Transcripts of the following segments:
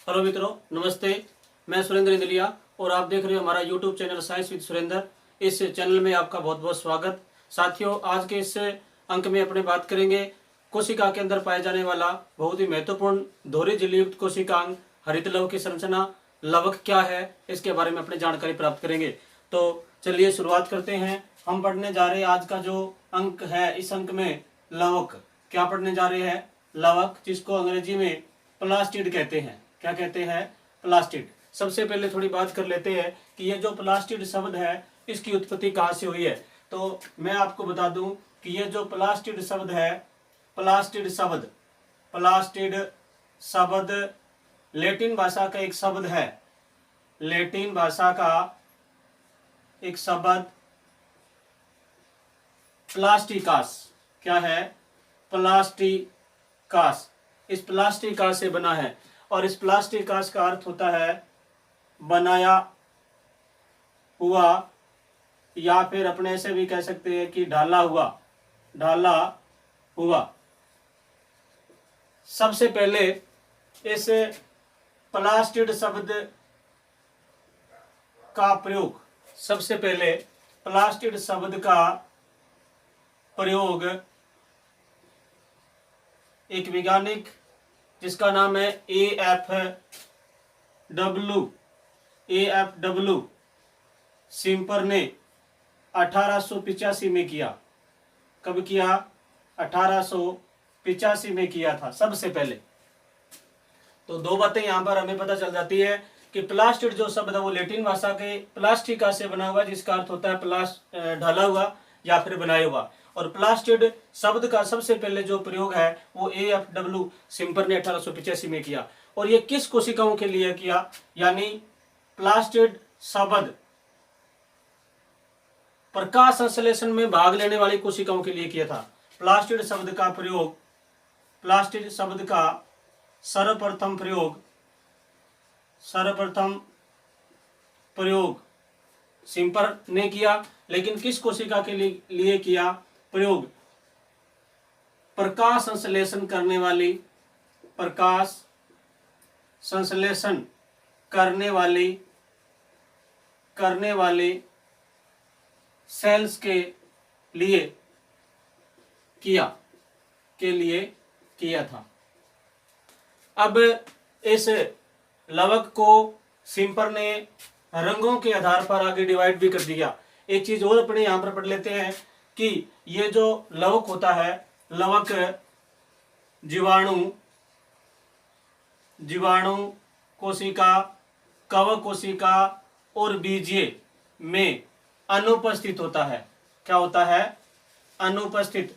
Hello मित्रों, नमस्ते। मैं सुरेंद्र इंदलिया और आप देख रहे हो हमारा YouTube channel science with Surendra. इस चैनल में आपका बहुत बहुत स्वागत। साथियों, आज के इस अंक में अपने बात करेंगे कोशिका के अंदर पाया जाने वाला बहुत ही महत्वपूर्ण दोहरी झिल्लीयुक्त कोशिकांग हरित लवक की संरचना लवक क्या है, इसके बारे में अपनी जानकारी प्राप्त करेंगे। तो चलिए शुरुआत करते हैं। हम पढ़ने जा रहे हैं आज का जो अंक है, इस अंक में लवक क्या पढ़ने जा रहे हैं। लवक, जिसको अंग्रेजी में प्लास्टिड कहते हैं। क्या कहते हैं? प्लास्टिड। सबसे पहले थोड़ी बात कर लेते हैं कि ये जो प्लास्टिड शब्द है, इसकी उत्पत्ति कहाँ से हुई है। तो मैं आपको बता दूं कि ये जो प्लास्टिड शब्द है, प्लास्टिड शब्द लैटिन भाषा का एक शब्द है। लैटिन भाषा का एक शब्द प्लास्टिकास। क्या है? प्लास्टिकास। इस प्लास्टिकास से बना है और इस प्लास्टिकास का अर्थ होता है बनाया हुआ, या फिर अपने ऐसे भी कह सकते हैं कि ढाला हुआ। सबसे पहले इस प्लास्टिड शब्द का प्रयोग एक वैज्ञानिक जिसका नाम है AFW सिम्पर ने 1885 में किया। कब किया? 1885 में किया था सबसे पहले। तो दो बातें यहां पर हमें पता चल जाती है कि प्लास्टिड जो शब्द है वो लैटिन भाषा के प्लास्टिका से बना हुआ, जिसका अर्थ होता है ढला हुआ या फिर बनाया हुआ। और प्लास्टिड शब्द का सबसे पहले जो प्रयोग है वो AFW सिम्पर ने 1885 में किया। और ये किस कोशिकाओं के लिए किया? यानी प्लास्टिड शब्द प्रकाश संश्लेषण में भाग लेने वाली कोशिकाओं के लिए किया था। प्लास्टिड शब्द का सर्वप्रथम प्रयोग सिम्पर ने किया, लेकिन किस कोशिका के लिए किया प्रयोग? प्रकाश संश्लेषण करने वाली सेल्स के लिए किया था। अब इस लवक को सिम्पर ने रंगों के आधार पर आगे डिवाइड भी कर दिया। एक चीज और अपने यहां पर पढ़ लेते हैं कि ये जो लवक होता है, लवक जीवाणु कोशिका, कवक कोशिका और बीजीय में अनुपस्थित होता है। क्या होता है? अनुपस्थित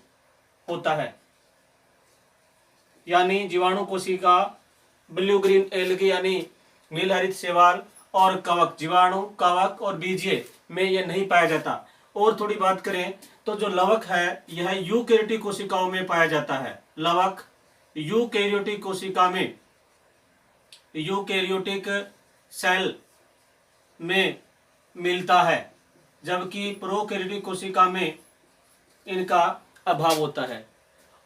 होता है। यानी जीवाणु कोशिका, ब्लू ग्रीन एल्गी यानी नील हरित शैवाल, और कवक, जीवाणु कवक और बीजीय में यह नहीं पाया जाता। और थोड़ी बात करें तो जो लवक है यह यूकेरियोटिक कोशिकाओं में पाया जाता है। लवक यूकेरियोटिक कोशिका में, यूकेरियोटिक सेल में मिलता है, जबकि प्रोकैरियोटिक कोशिका में इनका अभाव होता है।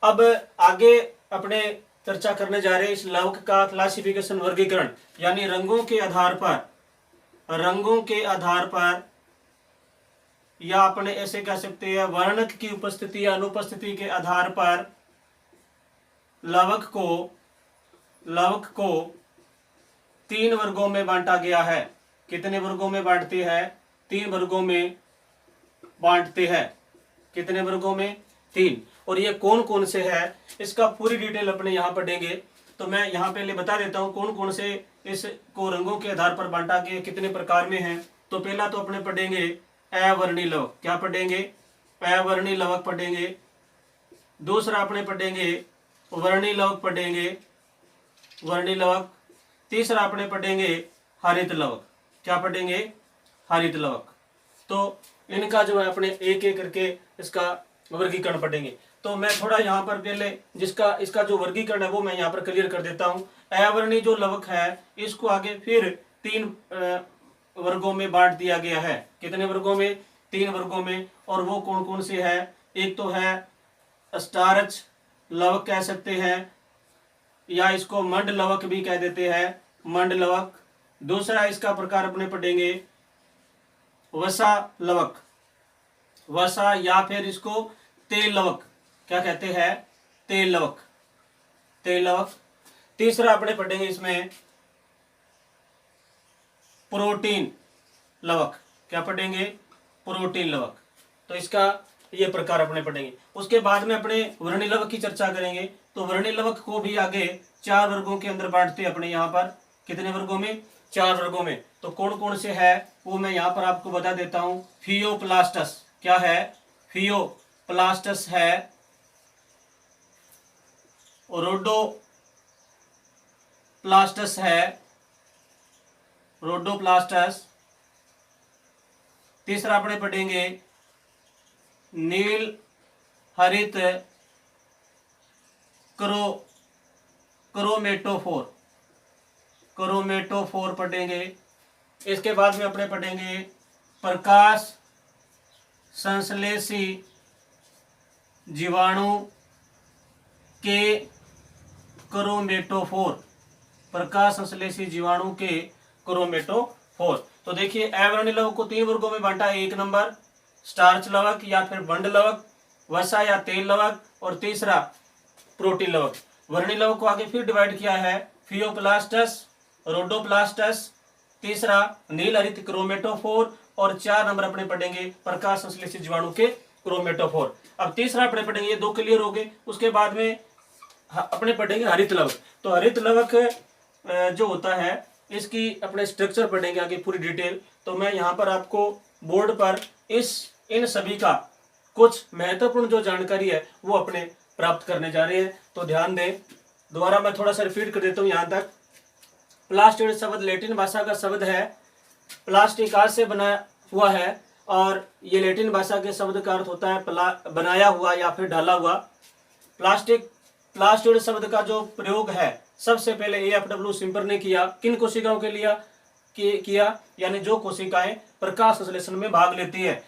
अब आगे अपने चर्चा करने जा रहे हैं इस लवक का क्लासिफिकेशन, वर्गीकरण, यानी रंगों के आधार पर या अपने ऐसे कह सकते हैं वर्णक की उपस्थिति या अनुपस्थिति के आधार पर लवक को 3 वर्गों में बांटा गया है। कितने वर्गों में बांटते हैं? 3 वर्गों में बांटते हैं। कितने वर्गों में? 3। और ये कौन कौन से है, इसका पूरी डिटेल अपने यहाँ पढ़ेंगे। तो मैं यहाँ पहले बता देता हूँ कौन कौन से इसको रंगों के आधार पर बांटा गया, कितने प्रकार में है। तो पहला तो अपने पढ़ेंगे अवर्णीय लवक। क्या पढ़ेंगे? अवर्णीय लवक पढ़ेंगे। दूसरा अपने पढ़ेंगे वर्णीय लवक। तीसरा अपने पढ़ेंगे हरित लवक। क्या पढ़ेंगे? हरित लवक। तो इनका जो है अपने एक एक करके इसका वर्गीकरण पढ़ेंगे। तो मैं थोड़ा यहाँ पर पहले इसका जो वर्गीकरण है वो मैं यहाँ पर क्लियर कर देता हूँ। अवर्णीय जो लवक है इसको आगे फिर 3 वर्गों में बांट दिया गया है। कितने वर्गों में? 3 वर्गों में। और वो कौन कौन से है? एक तो है स्टार्च लवक कह सकते हैं, या इसको मंड लवक भी कह देते हैं। मंड लवक। दूसरा इसका प्रकार अपने पढ़ेंगे वसा लवक, वसा, या फिर इसको तेल लवक, क्या कहते हैं, तेल लवक, तेल लवक। तीसरा अपने पढ़ेंगे इसमें प्रोटीन लवक, क्या पढ़ेंगे, प्रोटीन लवक। तो इसका ये प्रकार अपने पढ़ेंगे। उसके बाद में अपने वर्णी लवक की चर्चा करेंगे। तो वर्णी लवक को भी आगे 4 वर्गों के अंदर बांटते हैं अपने यहाँ पर। कितने वर्गों में, 4 वर्गों में। तो कौन कौन से है वो मैं यहाँ पर आपको बता देता हूँ। फियोप्लास्टस, क्या है, फियोप्लास्टस है, रोडोप्लास्टस है, रोडोप्लास्टस। तीसरा अपने पढ़ेंगे नील हरित क्रोमेटोफोर, क्रोमेटोफोर पढ़ेंगे। इसके बाद में अपने पढ़ेंगे प्रकाश संश्लेषी जीवाणु के क्रोमेटोफोर, प्रकाश संश्लेषी जीवाणु के क्रोमेटोफोर। तो देखिए अवर्णी लवक को 3 वर्गों में बांटा है। 1 नंबर स्टार्च लवक या फिर बंड लवक, वसा या तेल लवक, और तीसरा प्रोटीन लवक। वर्णी लवक को आगे फिर डिवाइड किया है फियोप्लास्टस, रोडोप्लास्टस, तीसरा नील हरित क्रोमेटोफोर, और 4 नंबर अपने पढ़ेंगे प्रकाश संश्लेषी जीवाणु के क्रोमेटोफोर। अब तीसरा अपने पढ़ेंगे, ये 2 क्लियर हो गए। उसके बाद में अपने पढ़ेंगे हरित लवक। तो हरित लवक जो होता है इसकी अपने स्ट्रक्चर पढ़ेंगे आगे पूरी डिटेल। तो मैं यहाँ पर आपको बोर्ड पर इन सभी का कुछ महत्वपूर्ण जो जानकारी है वो अपने प्राप्त करने जा रहे हैं। तो ध्यान दें, दोबारा मैं थोड़ा सा रिपीट कर देता हूँ यहाँ तक। प्लास्टिड शब्द लैटिन भाषा का शब्द है, प्लास्टिकास से बना हुआ है, और ये लैटिन भाषा के शब्द का अर्थ होता है बनाया हुआ या फिर ढाला हुआ। प्लास्टिड शब्द का जो प्रयोग है सबसे पहले AFW सिम्पर ने किया। किन कोशिकाओं के लिए किया, यानी जो कोशिकाएं प्रकाश संश्लेषण में भाग लेती है।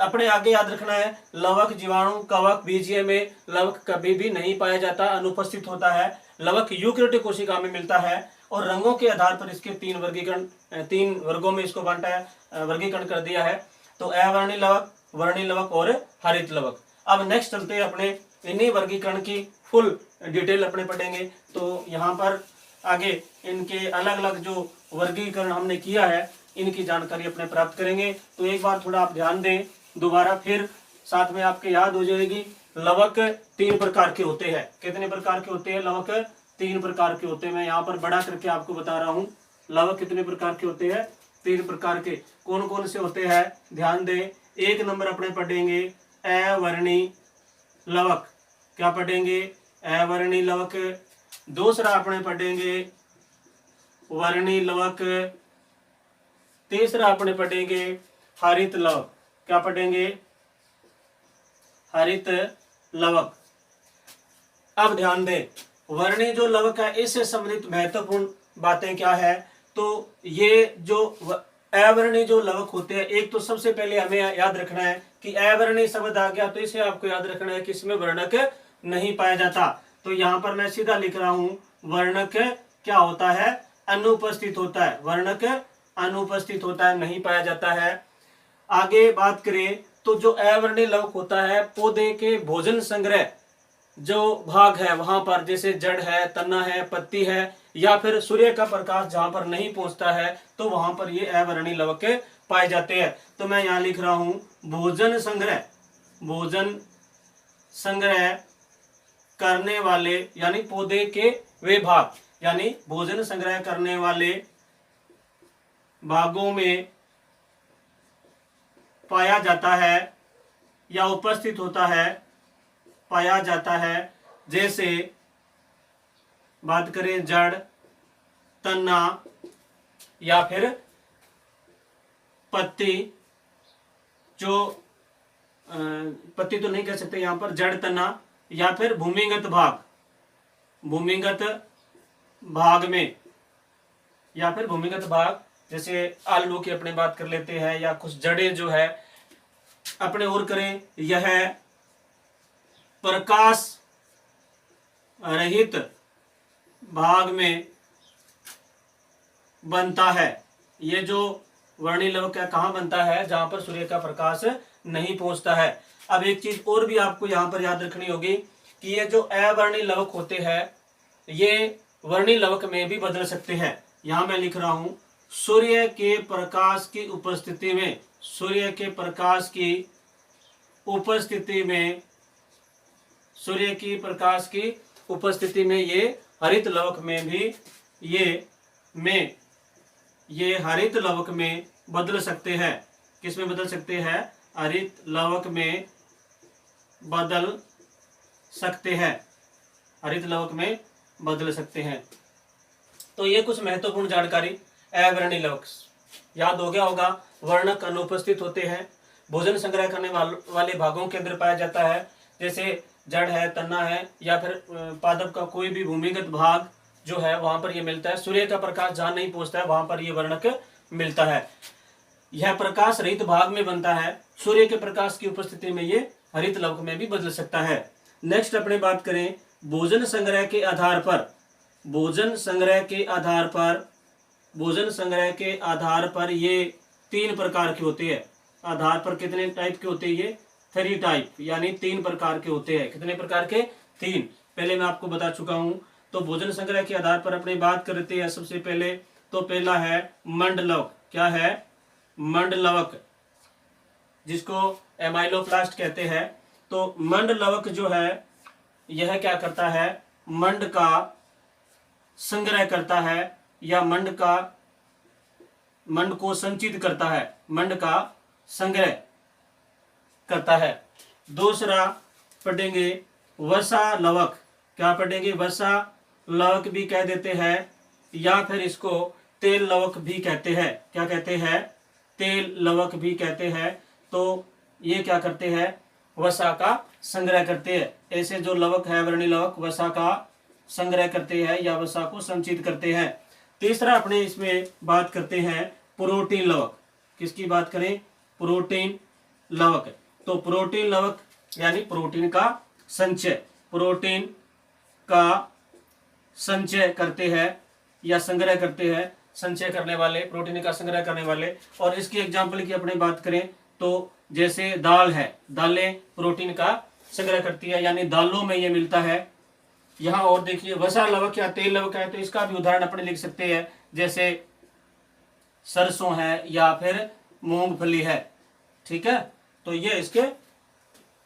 अपने आगे याद रखना है, लवक, जीवाणु, कवक, बीजीय में लवक कभी भी नहीं पाया जाता, अनुपस्थित होता है। लवक यूकेरियोटिक कोशिका में मिलता है, और रंगों के आधार पर इसके 3 वर्गों में इसको बांटा है, वर्गीकरण कर दिया है। तो अवर्णी लवक, वर्णी लवक और हरित लवक। अब नेक्स्ट चलते हैं अपने इन्हीं वर्गीकरण की फुल डिटेल अपने पढ़ेंगे। तो यहाँ पर आगे इनके अलग अलग जो वर्गीकरण हमने किया है इनकी जानकारी अपने प्राप्त करेंगे। तो एक बार थोड़ा आप ध्यान दें, दोबारा फिर साथ में आपके याद हो जाएगी। लवक 3 प्रकार के होते हैं। कितने प्रकार के होते हैं, लवक 3 प्रकार के होते हैं। मैं यहाँ पर बड़ा करके आपको बता रहा हूँ। लवक कितने प्रकार के होते हैं, 3 प्रकार के। कौन कौन से होते हैं, ध्यान दें। 1 नंबर अपने पढ़ेंगे अवर्णी लवक, क्या पढ़ेंगे, अवर्णी लवक। दूसरा अपने पढ़ेंगे वर्णी लवक। तीसरा अपने पढ़ेंगे हरित लवक, क्या पढ़ेंगे, हरित लवक। अब ध्यान दें, वर्णी जो लवक है इससे संबंधित महत्वपूर्ण बातें क्या है। तो ये जो अवर्णी जो लवक होते हैं, एक तो सबसे पहले हमें याद रखना है कि अवर्णी शब्द आ गया तो इसे आपको याद रखना है कि इसमें वर्णक नहीं पाया जाता। तो यहाँ पर मैं सीधा लिख रहा हूँ, वर्णक क्या होता है, अनुपस्थित होता है। वर्णक अनुपस्थित होता है, नहीं पाया जाता है। आगे बात करें तो जो अवर्णी लवक होता है, पौधे के भोजन संग्रह जो भाग है वहां पर, जैसे जड़ है, तना है, पत्ती है, या फिर सूर्य का प्रकाश जहां पर नहीं पहुंचता है तो वहां पर ये अवर्णी लवक पाए जाते हैं। तो मैं यहाँ लिख रहा हूं भोजन संग्रह, भोजन संग्रह करने वाले, यानी पौधे के वे भाग, यानी भोजन संग्रह करने वाले भागों में पाया जाता है या उपस्थित होता है, पाया जाता है। जैसे बात करें जड़, तना या फिर पत्ती, जो पत्ती तो नहीं कह सकते यहाँ पर, जड़, तना या फिर भूमिगत भाग, भूमिगत भाग में, या फिर भूमिगत भाग जैसे आलू की अपने बात कर लेते हैं, या कुछ जड़ें जो है अपने और करें। यह प्रकाश रहित भाग में बनता है। ये जो वर्णी लवक है कहाँ बनता है, जहां पर सूर्य का प्रकाश नहीं पहुंचता है। अब एक चीज और भी आपको यहाँ पर याद रखनी होगी कि ये जो अवर्णी लवक होते हैं ये वर्णी लवक में भी बदल सकते हैं। यहां मैं लिख रहा हूं, सूर्य के प्रकाश की उपस्थिति में, सूर्य के प्रकाश की उपस्थिति में, सूर्य की प्रकाश की उपस्थिति में ये हरित लवक में भी ये हरित लवक में बदल सकते हैं। किस में बदल सकते हैं, हरित लवक में बदल सकते हैं, हरित लवक में बदल सकते हैं। तो ये कुछ महत्वपूर्ण जानकारी अवर्णी लवक याद हो गया होगा। वर्णक अनुपस्थित होते हैं, भोजन संग्रह करने वाले भागों के अंदर पाया जाता है, जैसे जड़ है, तना है, या फिर पादप का कोई भी भूमिगत भाग जो है वहां पर ये मिलता है। सूर्य का प्रकाश जहां नहीं पहुंचता है वहां पर ये वर्णक मिलता है। यह प्रकाश रहित भाग में बनता है। सूर्य के प्रकाश की उपस्थिति में ये हरित लवक में भी बदल सकता है। नेक्स्ट अपने बात करें भोजन संग्रह के आधार पर, भोजन संग्रह के आधार पर, भोजन संग्रह के आधार पर ये 3 प्रकार के होते हैं। आधार पर कितने टाइप के होते हैं, ये 3 टाइप, यानी 3 प्रकार के होते हैं। कितने प्रकार के, 3। पहले मैं आपको बता चुका हूं। तो भोजन संग्रह के आधार पर अपनी बात करते हैं। सबसे पहले तो पहला है मंडलवक। क्या है, मंडलवक, जिसको एमाइलोप्लास्ट कहते हैं। तो मंडलवक जो है यह क्या करता है, मंड का संग्रह करता है, या मंड को संचित करता है, मंड का संग्रह करता है। दूसरा पढ़ेंगे वसा लवक। क्या पढ़ेंगे, वसा लवक भी कह देते हैं, या फिर इसको तेल लवक भी कहते हैं। क्या कहते हैं, तेल लवक भी कहते हैं। तो ये क्या करते हैं, वसा का संग्रह करते हैं। ऐसे जो लवक है वर्णी लवक वसा का संग्रह करते हैं या वसा को संचित करते हैं। तीसरा अपने इसमें बात करते हैं प्रोटीन लवक। किसकी बात करें, प्रोटीन लवक। तो प्रोटीन लवक यानी प्रोटीन का संचय, प्रोटीन का संचय करते हैं या संग्रह करते हैं, संचय करने वाले, प्रोटीन का संग्रह करने वाले। और इसकी एग्जाम्पल की अपने बात करें तो जैसे दाल है, दालें प्रोटीन का संग्रह करती है, यानी दालों में ये मिलता है। यहाँ और देखिए वसा लवक या तेल लवक है, तो इसका भी उदाहरण अपने लिख सकते हैं, जैसे सरसों है या फिर मूंगफली है। ठीक है, तो ये इसके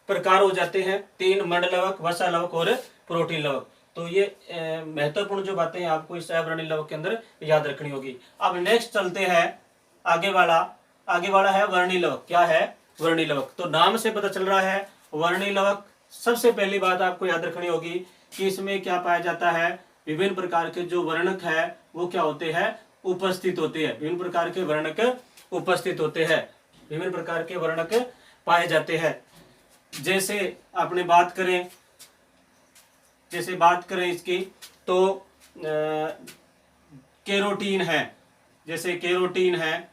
प्रकार हो जाते हैं 3, मंड लवक, वसा लवक और प्रोटीन लवक। तो ये महत्वपूर्ण जो बातें आपको इस अवर्णी लवक के अंदर याद रखनी होगी। अब नेक्स्ट चलते हैं आगे वाला है वर्णी लवक। क्या है, वर्णी लवक। तो नाम से पता चल रहा है वर्णी लवक। सबसे पहली बात आपको याद रखनी होगी कि इसमें क्या पाया जाता है, विभिन्न प्रकार के जो वर्णक है वो क्या होते हैं, उपस्थित होते हैं। विभिन्न प्रकार के वर्णक उपस्थित होते हैं, विभिन्न प्रकार के वर्णक पाए जाते हैं। जैसे आपने बात करें इसकी तो केरोटीन है। जैसे केरोटीन है,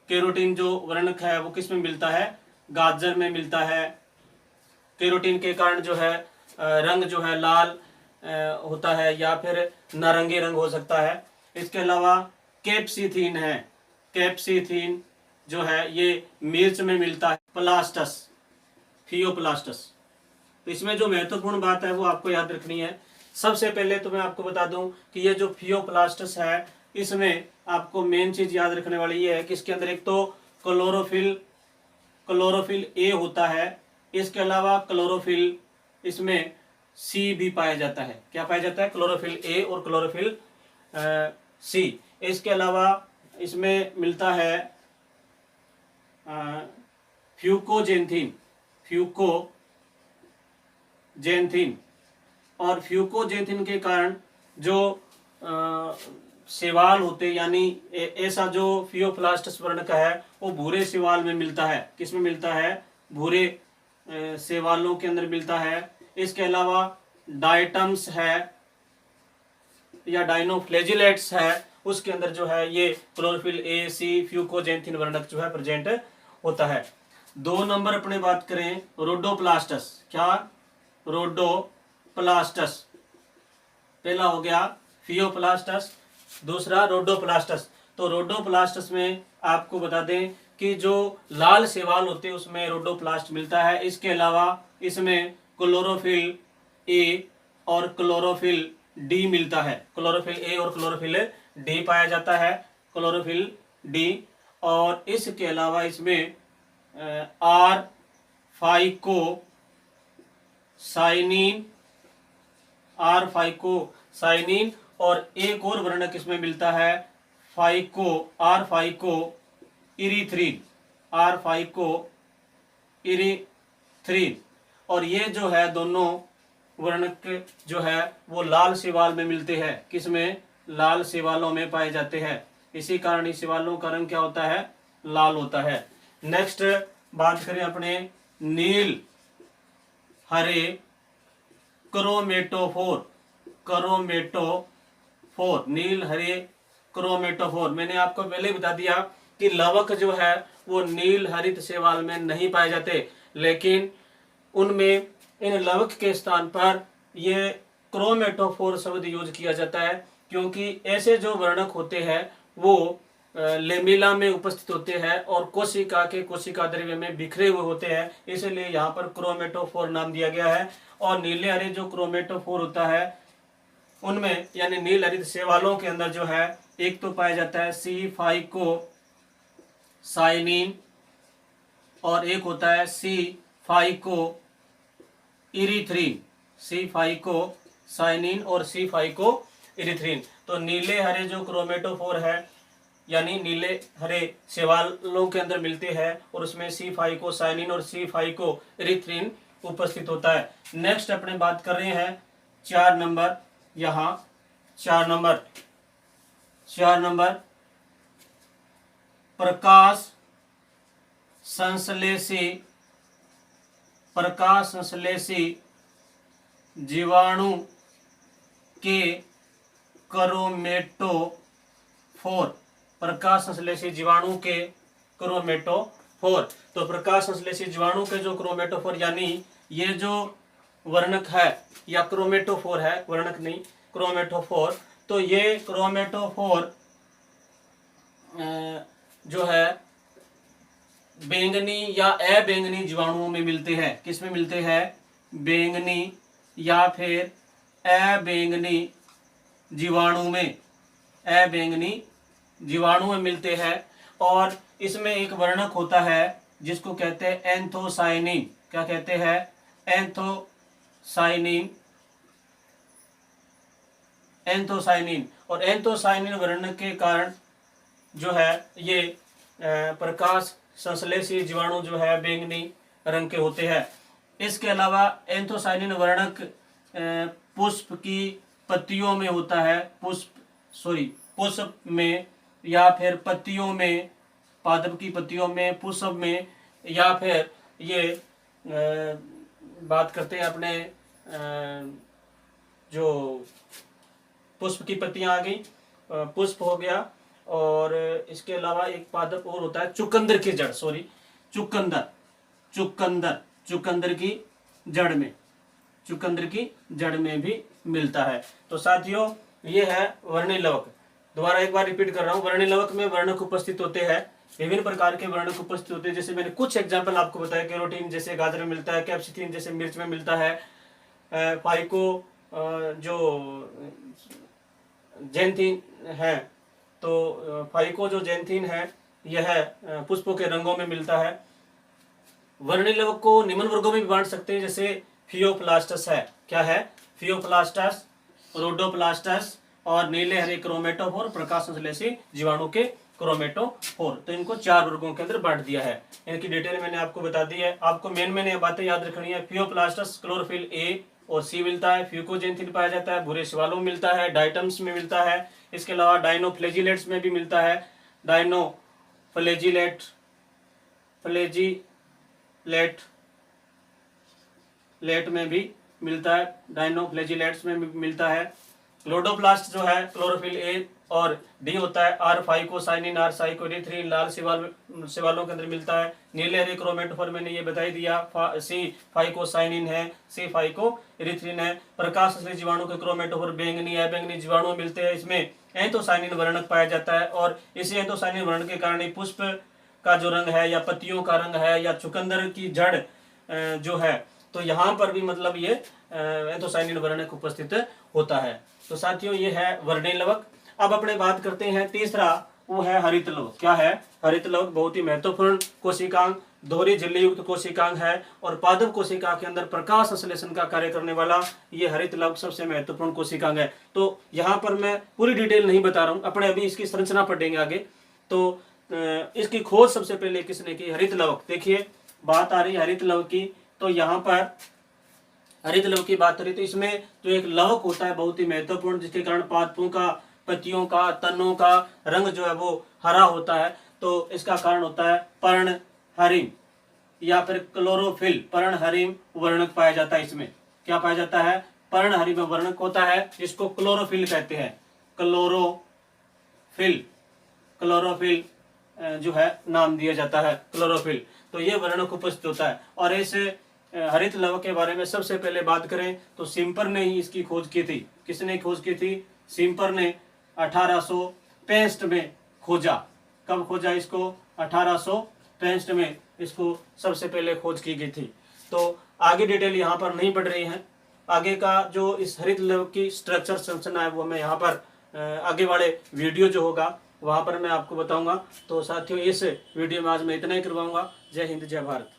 केरोटीन जो वर्णक है वो किस में मिलता है, गाजर में मिलता है। केरोटीन के कारण जो है रंग जो है लाल होता है या फिर नारंगी रंग हो सकता है। इसके अलावा कैप्सिथीन है, कैप्सिथीन जो है ये मिर्च में मिलता है। प्लास्टस, थियोप्लास्टस। तो इसमें जो महत्वपूर्ण बात है वो आपको याद रखनी है। सबसे पहले तो मैं आपको बता दूं कि ये जो थियोप्लास्टस है इसमें आपको मेन चीज याद रखने वाली ये है कि इसके अंदर एक तो क्लोरोफिल ए होता है। इसके अलावा क्लोरोफिल इसमें सी भी पाया जाता है। क्या पाया जाता है, क्लोरोफिल ए और क्लोरोफिल सी। इसके अलावा इसमें मिलता है फ्यूकोजेंथिन, और फ्यूकोजेंथिन के कारण जो शैवाल होते यानी ऐसा जो थियोप्लास्टस वर्णक है वो भूरे शैवाल में मिलता है। किस में मिलता है, भूरे शैवालों के अंदर मिलता है। इसके अलावा डायटम्स है या डाइनोफ्लेजिलेट्स है, उसके अंदर जो है ये क्लोरोफिल ए, सी, फ्यूकोजेंथिन वर्णक जो है प्रेजेंट होता है। 2 नंबर अपने बात करें रोडोप्लास्टस। क्या, रोडोप्लास्टस। पहला हो गया थियोप्लास्टस, दूसरा रोडोप्लास्टस। तो रोडोप्लास्ट्स में आपको बता दें कि जो लाल शैवाल होते हैं उसमें रोडोप्लास्ट मिलता है। इसके अलावा इसमें क्लोरोफिल ए और क्लोरोफिल डी मिलता है। क्लोरोफिल ए और क्लोरोफिल डी पाया जाता है, क्लोरोफिल डी। और इसके अलावा इसमें R phycocyanin, R phycocyanin, और एक और वर्णक इसमें मिलता है phyco, R phycoerythrin, R phycoerythrin. और ये जो है दोनों वर्णक जो है वो लाल शैवाल में मिलते हैं। किसमें? लाल शैवालों में पाए जाते हैं। इसी कारण इस शैवालों का रंग क्या होता है? लाल होता है। नेक्स्ट बात करें अपने नील हरे क्रोमेटोफोर, क्रोमेटोफोर, नील हरे क्रोमेटोफोर। मैंने आपको पहले बता दिया कि लवक जो है वो नील हरित शैवाल में नहीं पाए जाते, लेकिन उनमें इन लवक के स्थान पर ये क्रोमेटोफोर शब्द यूज किया जाता है, क्योंकि ऐसे जो वर्णक होते हैं वो लेमिला में उपस्थित होते हैं और कोशिका के कोशिका द्रव्य में बिखरे हुए होते हैं, इसलिए यहाँ पर क्रोमेटोफोर नाम दिया गया है। और नीले हरे जो क्रोमेटोफोर होता है उनमें यानी नील हरित शैवालों के अंदर जो है एक तो पाया जाता है सी फाइको साइनिन और एक होता है सी फाइको इरीथ्रीन, सी फाइको साइनिन और सी फाइको इरीथ्रीन। तो नीले हरे जो क्रोमेटोफोर है यानी नीले हरे शैवालों के अंदर मिलते हैं और उसमें सी फाइको साइनिन और सी फाइको इरीथ्रीन उपस्थित होता है। नेक्स्ट अपने बात कर रहे हैं 4 नंबर, यहाँ 4 नंबर प्रकाश संश्लेषी जीवाणु के क्रोमेटोफोर, प्रकाश संश्लेषी जीवाणु के क्रोमेटोफोर। तो प्रकाश संश्लेषी जीवाणु के जो क्रोमेटोफोर यानी ये जो वर्णक है या क्रोमेटोफोर है, वर्णक नहीं क्रोमेटोफोर, तो ये क्रोमेटोफोर जो है बैंगनी या अबैंगनी जीवाणुओं में मिलते हैं। किस में मिलते हैं? बैंगनी या फिर अबैंगनी जीवाणु में, अबैंगनी जीवाणु में मिलते हैं। और इसमें एक वर्णक होता है जिसको कहते हैं एंथोसाइनिन। क्या कहते हैं? Anthocyanin, anthocyanin. और एंथोसाइनिन वर्णक के कारण जो है ये प्रकाश संश्लेषी जीवाणु जो है बैंगनी रंग के होते हैं। इसके अलावा एंथोसाइनिन वर्णक पुष्प की पत्तियों में होता है, पुष्प में या फिर पत्तियों में, पादप की पत्तियों में, पुष्प में, या फिर ये बात करते हैं अपने जो पुष्प की पत्तियां आ गई, पुष्प हो गया। और इसके अलावा एक पादप और होता है चुकंदर की जड़, चुकंदर की जड़ में, चुकंदर की जड़ में भी मिलता है। तो साथियों ये है वर्णी लवक। दोबारा एक बार रिपीट कर रहा हूँ, वर्णी लवक में वर्णक उपस्थित होते हैं, विभिन्न प्रकार के वर्णक उपस्थित होते हैं। जैसे मैंने कुछ एग्जांपल आपको बताया, कैरोटीन जैसे गाजर में मिलता है, कैप्सिसिन जैसे मिर्च में मिलता है, फाइको जो जैंथिन है, तो फाइको जो जैंथिन है यह पुष्पों के रंगों में मिलता है। वर्णी लवक को निम्न वर्गों में भी बांट सकते हैं, जैसे फियोप्लास्टस है। क्या है? फियोप्लास्टस, रोडोप्लास्टस और नीले हरे क्रोमेटोफोर, प्रकाश संश्लेषी जीवाणु के क्रोमेटोफोर। तो इनको 4 वर्गों के अंदर बांट दिया है। इनकी डिटेल मैंने आपको बता दी है। आपको मेन बातें याद रखनी है। फियोप्लास्टस क्लोरोफिल ए और सी मिलता है, फ्यूकोजेंथिन पाया जाता है, भूरे शैवालों में मिलता है, डाइटम्स में मिलता है। इसके अलावा डायनोफ्लेजिलेट्स में भी मिलता है, डायनोफ्लेजिलेट लेट में भी मिलता है, डायनोफ्लेजिलेट्स में भी मिलता है। क्लोरोप्लास्ट जो है क्लोरोफिल ए, और डी होता है आर फाइकोसाइनिन, आर साइकोइरिथ्रिन लाल शिवालों के अंदर मिलता है। नीले हरे क्रोमेटोफोर मैंने ये बता ही दिया, सी फाइकोसाइनिन है, सी फाइकोइरिथ्रिन है। प्रकाश संश्लेषी जीवाणु के क्रोमेटोफोर बैंगनी है, बैंगनी जीवाणु मिलते हैं, इसमें एंथोसाइनिन वर्णक पाया जाता है, और इसी एंथोसाइनिन वर्णक के कारण पुष्प का जो रंग है या पत्तियों का रंग है या चुकंदर की जड़ जो है, तो यहाँ पर भी मतलब ये एंथोसाइनिन वर्णक उपस्थित होता है। तो साथियों ये है वर्णीय लवक। अब अपने बात करते हैं तीसरा, वो है हरित लवक। क्या है? हरित लवक बहुत ही महत्वपूर्ण कोशिकांग, दोहरी झिल्ली युक्त कोशिकांग है, और पादप कोशिका के अंदर प्रकाश संश्लेषण का कार्य करने वाला ये हरित लवक सबसे महत्वपूर्ण कोशिकांग है। तो यहाँ पर मैं पूरी डिटेल नहीं बता रहा हूँ, अपने अभी इसकी संरचना पढ़ेंगे आगे। तो इसकी खोज सबसे पहले किसने की? हरित लवक। देखिए बात आ रही है हरित लवक की, तो यहाँ पर हरित लवक की बात करें तो इसमें जो एक लवक होता है बहुत ही महत्वपूर्ण, जिसके कारण पादपों का, पत्तियों का, तनों का रंग जो है वो हरा होता है। तो इसका कारण होता है पर्णहरिम या फिर क्लोरोफिल। पर्णहरिम वर्णक पाया जाता है इसमें। क्या पाया जाता है? पर्णहरिम वर्णक होता है, जिसको क्लोरोफिल कहते हैं। क्लोरोफिल, क्लोरोफिल जो है नाम दिया जाता है क्लोरोफिल। तो ये वर्णक उपस्थित होता है। और इस हरित लवक के बारे में सबसे पहले बात करें तो सिम्पर ने ही इसकी खोज की थी। किसने खोज की थी? सिम्पर ने 1865 में खोजा। कब खोजा इसको? 1865 में इसको सबसे पहले खोज की गई थी। तो आगे डिटेल यहाँ पर नहीं बढ़ रही है। आगे का जो इस हरित लवक की स्ट्रक्चर संरचना है वो मैं यहाँ पर आगे वाले वीडियो जो होगा वहाँ पर मैं आपको बताऊंगा। तो साथियों इस वीडियो में आज मैं इतना ही करवाऊंगा। जय हिंद, जय भारत।